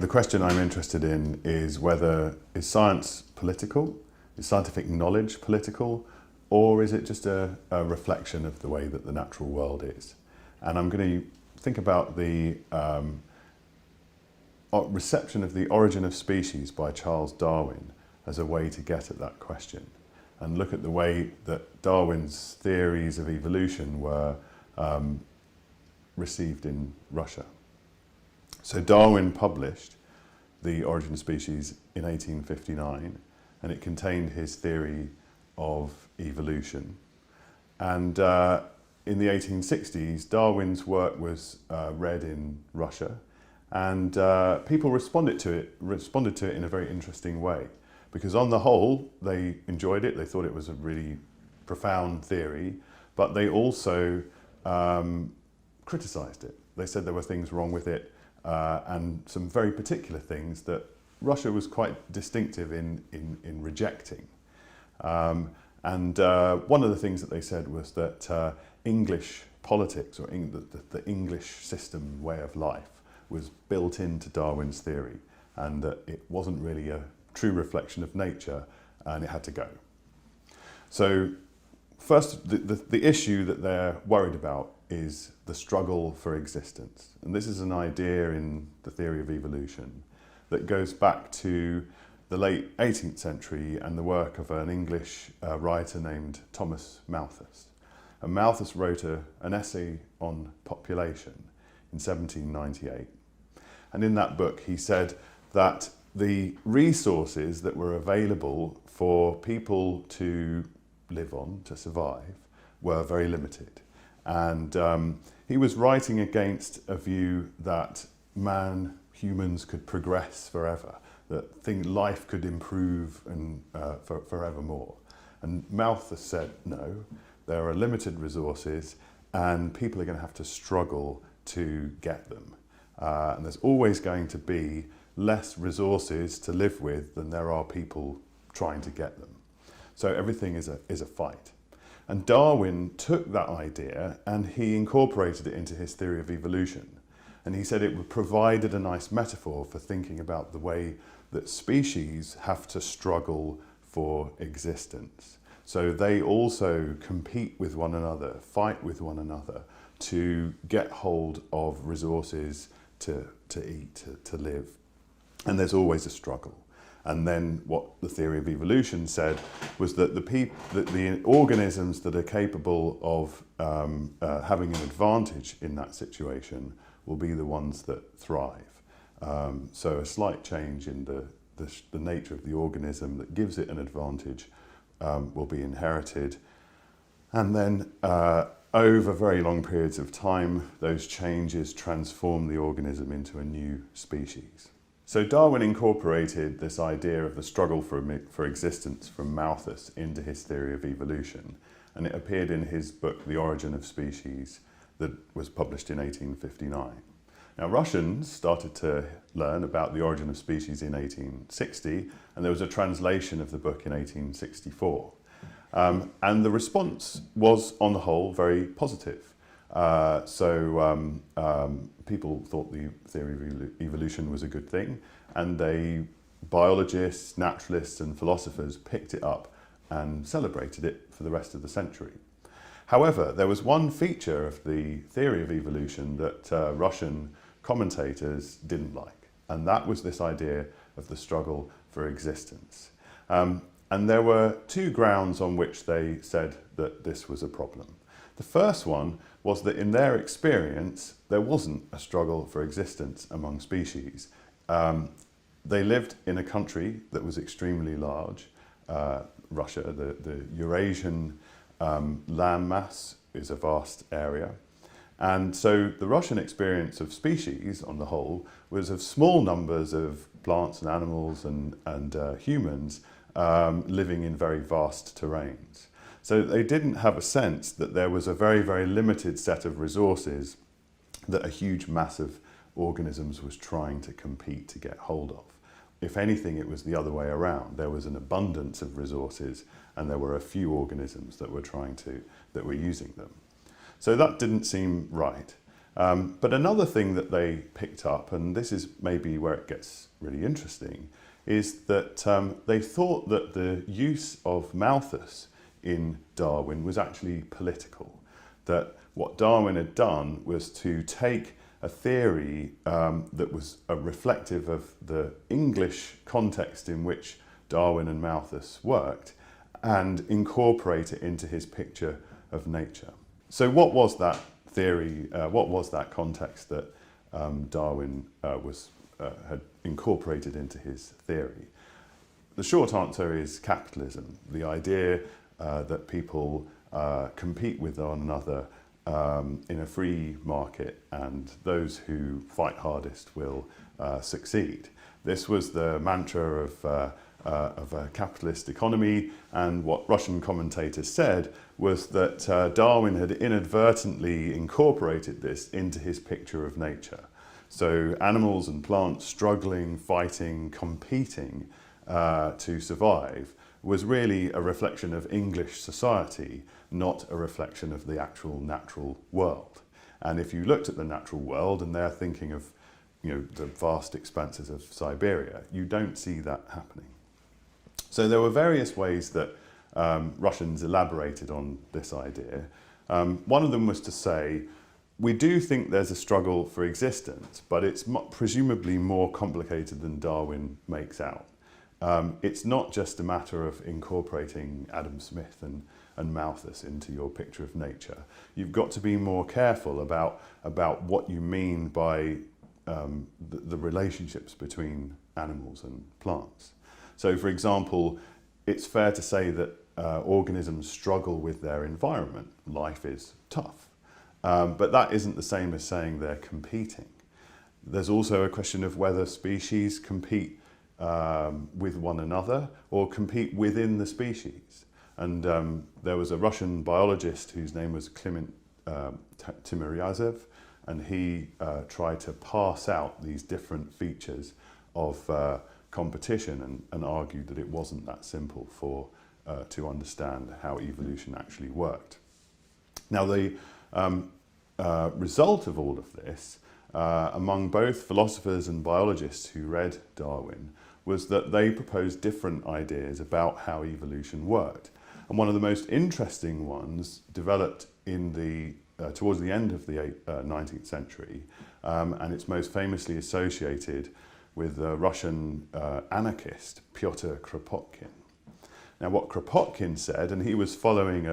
the question I'm interested in is is science political? Is scientific knowledge political? Or is it just a reflection of the way that the natural world is? And I'm going to think about the reception of The Origin of Species by Charles Darwin as a way to get at that question, and look at the way that Darwin's theories of evolution were received in Russia. So Darwin published The Origin of Species in 1859, and it contained his theory of evolution. And in the 1860s, Darwin's work was read in Russia, and people responded to it in a very interesting way, because on the whole, they enjoyed it. They thought it was a really profound theory, but they also criticized it. They said there were things wrong with it, and some very particular things that Russia was quite distinctive in rejecting. And one of the things that they said was that English politics, or the English system way of life, was built into Darwin's theory, and that it wasn't really a true reflection of nature, and it had to go. So first, the issue that they're worried about is the struggle for existence. And this is an idea in the theory of evolution that goes back to the late 18th century and the work of an English writer named Thomas Malthus. And Malthus wrote an essay on population in 1798. And in that book he said that the resources that were available for people to live on, to survive, were very limited. And he was writing against a view that humans could progress forever, that life could improve and forevermore. And Malthus said, no, there are limited resources and people are going to have to struggle to get them. And there's always going to be less resources to live with than there are people trying to get them. So everything is a fight. And Darwin took that idea and he incorporated it into his theory of evolution. And he said it provided a nice metaphor for thinking about the way that species have to struggle for existence. So they also compete with one another, fight with one another to get hold of resources to eat, to live. And there's always a struggle. And then what the theory of evolution said was that the organisms that are capable of having an advantage in that situation will be the ones that thrive. So a slight change in the nature of the organism that gives it an advantage will be inherited. And then over very long periods of time, those changes transform the organism into a new species. So Darwin incorporated this idea of the struggle for existence from Malthus into his theory of evolution, and it appeared in his book, The Origin of Species, that was published in 1859. Now, Russians started to learn about The Origin of Species in 1860, and there was a translation of the book in 1864. And the response was, on the whole, very positive. People thought the theory of evolution was a good thing, and biologists, naturalists and philosophers picked it up and celebrated it for the rest of the century. However, there was one feature of the theory of evolution that Russian commentators didn't like, and that was this idea of the struggle for existence. And there were two grounds on which they said that this was a problem. The first one was that in their experience, there wasn't a struggle for existence among species. They lived in a country that was extremely large, Russia. The Eurasian landmass is a vast area. And so the Russian experience of species, on the whole, was of small numbers of plants and animals and humans living in very vast terrains. So they didn't have a sense that there was a very, very limited set of resources that a huge mass of organisms was trying to compete to get hold of. If anything, it was the other way around. There was an abundance of resources and there were a few organisms that were using them. So that didn't seem right. But another thing that they picked up, and this is maybe where it gets really interesting, is that they thought that the use of Malthus in Darwin was actually political. That what Darwin had done was to take a theory that was reflective of the English context in which Darwin and Malthus worked and incorporate it into his picture of nature. So what was that theory, what was that context that Darwin had incorporated into his theory? The short answer is capitalism, the idea that people compete with one another in a free market, and those who fight hardest will succeed. This was the mantra of a capitalist economy, and what Russian commentators said was that Darwin had inadvertently incorporated this into his picture of nature. So animals and plants struggling, fighting, competing to survive was really a reflection of English society, not a reflection of the actual natural world. And if you looked at the natural world and they're thinking of, the vast expanses of Siberia, you don't see that happening. So there were various ways that Russians elaborated on this idea. One of them was to say, we do think there's a struggle for existence, but it's presumably more complicated than Darwin makes out. It's not just a matter of incorporating Adam Smith and Malthus into your picture of nature. You've got to be more careful about what you mean by the relationships between animals and plants. So, for example, it's fair to say that organisms struggle with their environment. Life is tough. But that isn't the same as saying they're competing. There's also a question of whether species compete with one another or compete within the species. And there was a Russian biologist whose name was Clement Timiryazev, and he tried to parse out these different features of competition and argued that it wasn't that simple to understand how evolution actually worked. Now the result of all of this, among both philosophers and biologists who read Darwin, was that they proposed different ideas about how evolution worked. And one of the most interesting ones developed towards the end of the 19th century, and it's most famously associated with the Russian anarchist Pyotr Kropotkin. Now what Kropotkin said, and he was following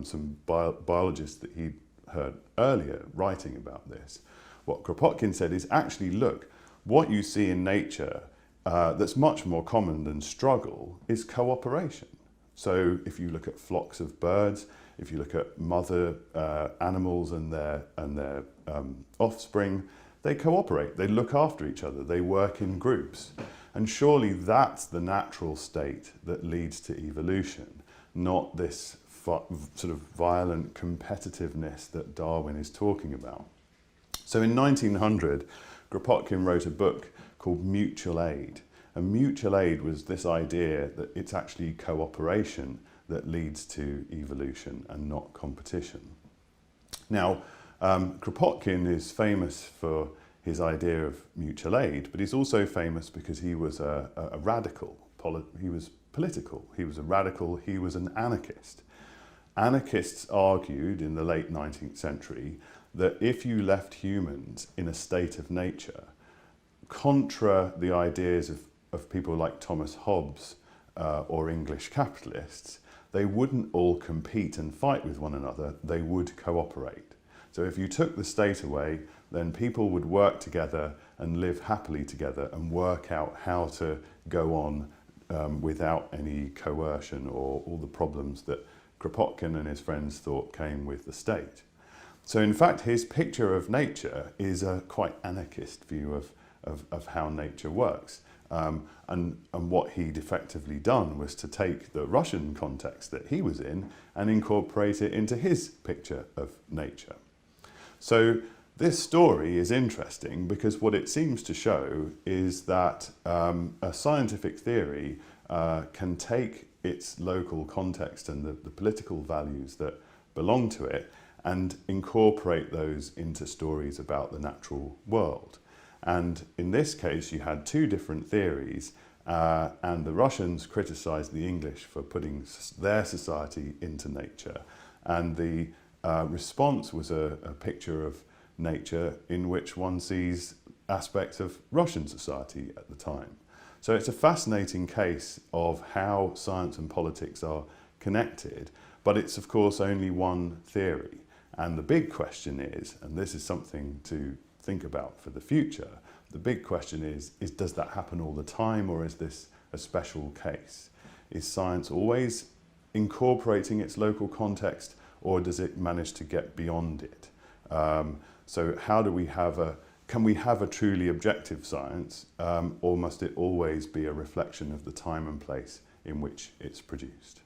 some biologists that he'd heard earlier writing about this, what Kropotkin said is actually, look, what you see in nature that's much more common than struggle is cooperation. So if you look at flocks of birds, if you look at mother animals and their offspring, they cooperate, they look after each other, they work in groups. And surely that's the natural state that leads to evolution, not this sort of violent competitiveness that Darwin is talking about. So in 1900, Kropotkin wrote a book called Mutual Aid. And mutual aid was this idea that it's actually cooperation that leads to evolution and not competition. Now, Kropotkin is famous for his idea of mutual aid, but he's also famous because he was a radical. He was political, he was a radical, he was an anarchist. Anarchists argued in the late 19th century that if you left humans in a state of nature, contra the ideas of people like Thomas Hobbes or English capitalists, they wouldn't all compete and fight with one another, they would cooperate. So if you took the state away, then people would work together and live happily together and work out how to go on without any coercion or all the problems that Kropotkin and his friends thought came with the state. So in fact, his picture of nature is a quite anarchist view of how nature works. And what he'd effectively done was to take the Russian context that he was in and incorporate it into his picture of nature. So this story is interesting because what it seems to show is that a scientific theory can take its local context and the political values that belong to it and incorporate those into stories about the natural world. And in this case, you had two different theories, and the Russians criticized the English for putting their society into nature. And the response was a picture of nature in which one sees aspects of Russian society at the time. So it's a fascinating case of how science and politics are connected, but it's of course only one theory. And the big question is, and this is something to think about for the future, the big question is does that happen all the time, or is this a special case? Is science always incorporating its local context, or does it manage to get beyond it? So how do we can we have a truly objective science, or must it always be a reflection of the time and place in which it's produced?